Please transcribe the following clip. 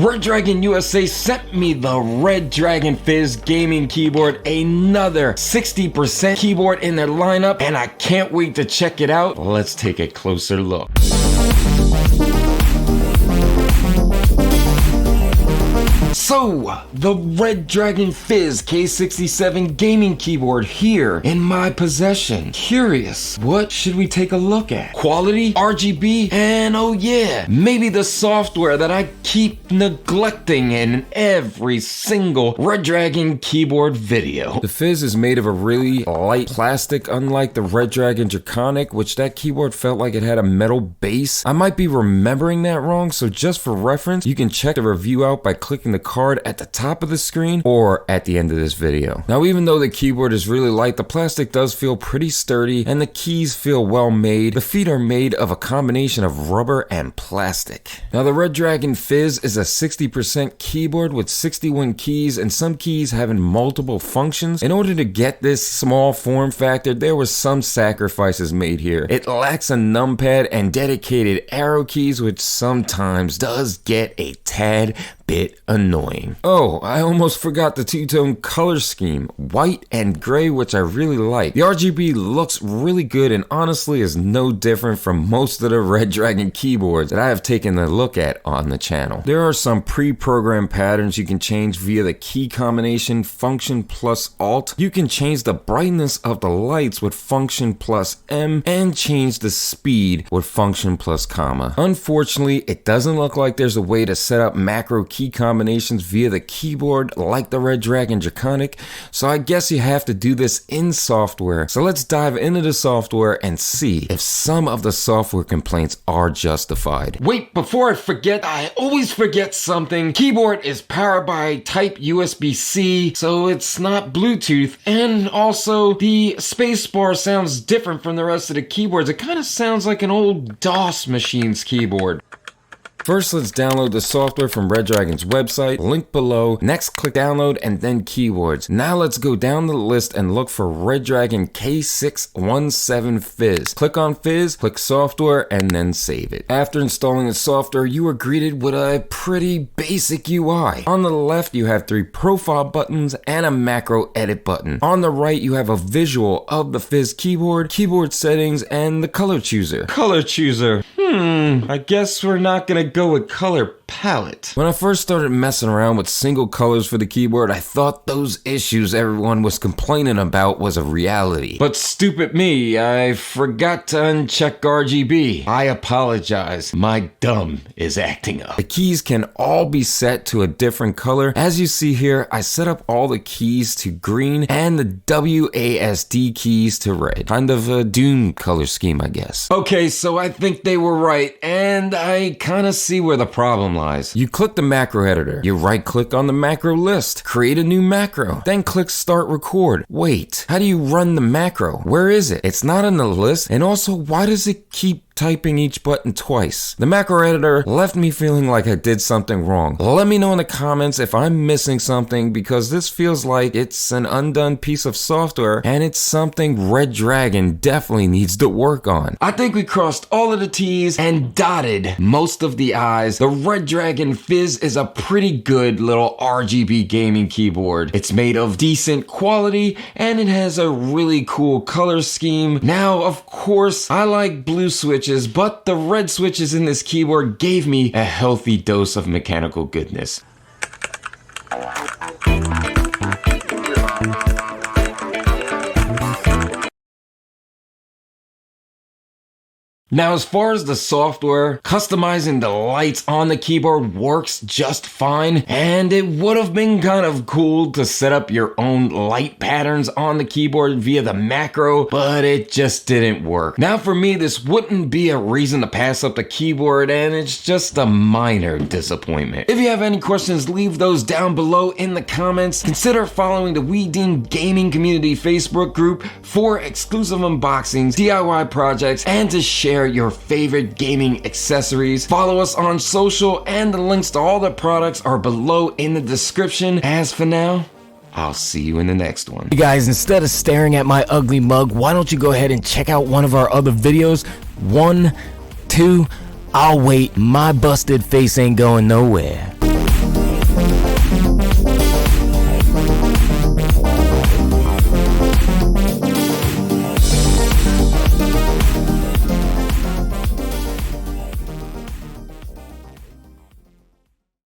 Redragon USA sent me the Redragon Fizz gaming keyboard, another 60% keyboard in their lineup, and I can't wait to check it out. Let's take a closer look. So, the Redragon Fizz K617 gaming keyboard here in my possession. Curious, what should we take a look at? Quality, RGB, and oh yeah, maybe the software that I keep neglecting in every single Redragon keyboard video. The Fizz is made of a really light plastic, unlike the Redragon Draconic, which that keyboard felt like it had a metal base. I might be remembering that wrong, so just for reference, you can check the review out by clicking the card at the top of the screen or at the end of this video. Now, even though the keyboard is really light, the plastic does feel pretty sturdy and the keys feel well made. The feet are made of a combination of rubber and plastic. Now, the Redragon Fizz is a 60% keyboard with 61 keys and some keys having multiple functions. In order to get this small form factor, there was some sacrifices made here. It lacks a numpad and dedicated arrow keys, which sometimes does get a tad bit annoying. Oh, I almost forgot the two-tone color scheme, white and gray, which I really like. The RGB looks really good and honestly is no different from most of the Redragon keyboards that I have taken a look at on the channel. There are some pre-programmed patterns you can change via the key combination Function plus Alt. You can change the brightness of the lights with Function plus M and change the speed with Function plus comma. Unfortunately, it doesn't look like there's a way to set up macro key combinations via the keyboard like the Redragon Draconic, so I guess you have to do this in software. So let's dive into the software and see if some of the software complaints are justified. Wait, before I forget, I always forget something. Keyboard is powered by Type USB-C, so it's not Bluetooth, and also the spacebar sounds different from the rest of the keyboards. It kind of sounds like an old DOS machine's keyboard. First, let's download the software from Redragon's website, link below. Next, click download and then keyboards. Now let's go down the list and look for Redragon K617 Fizz. Click on Fizz, click software, and then save it. After installing the software, you are greeted with a pretty basic UI. On the left, you have 3 profile buttons and a macro edit button. On the right, you have a visual of the Fizz keyboard, keyboard settings, and the color chooser. Color chooser. I guess we're not gonna go with color palette. When I first started messing around with single colors for the keyboard, I thought those issues everyone was complaining about was a reality. But stupid me, I forgot to uncheck RGB. I apologize. My dumb is acting up. The keys can all be set to a different color. As you see here, I set up all the keys to green and the WASD keys to red. Kind of a Doom color scheme, I guess. Okay, so I think they were right, and I kind of see where the problem lies. You click the macro editor, you right click on the macro list, create a new macro, then click start record. Wait, how do you run the macro? Where is it? It's not in the list, and also why does it keep typing each button twice? The macro editor left me feeling like I did something wrong. Let me know in the comments if I'm missing something, because this feels like it's an undone piece of software and it's something Redragon definitely needs to work on. I think we crossed all of the T's and dotted most of the I's. The Redragon Fizz is a pretty good little RGB gaming keyboard. It's made of decent quality and it has a really cool color scheme. Now, of course, I like blue switches, but the red switches in this keyboard gave me a healthy dose of mechanical goodness. Now, as far as the software, customizing the lights on the keyboard works just fine, and it would have been kind of cool to set up your own light patterns on the keyboard via the macro, but it just didn't work. Now, for me, this wouldn't be a reason to pass up the keyboard, and it's just a minor disappointment. If you have any questions, leave those down below in the comments. Consider following the We Deem Gaming Community Facebook group for exclusive unboxings, DIY projects, and to share your favorite gaming accessories. Follow us on social, and the links to all the products are below in the description. As for now, I'll see you in the next one. Hey guys, instead of staring at my ugly mug, why don't you go ahead and check out one of our other videos? 1, 2, I'll wait. My busted face ain't going nowhere.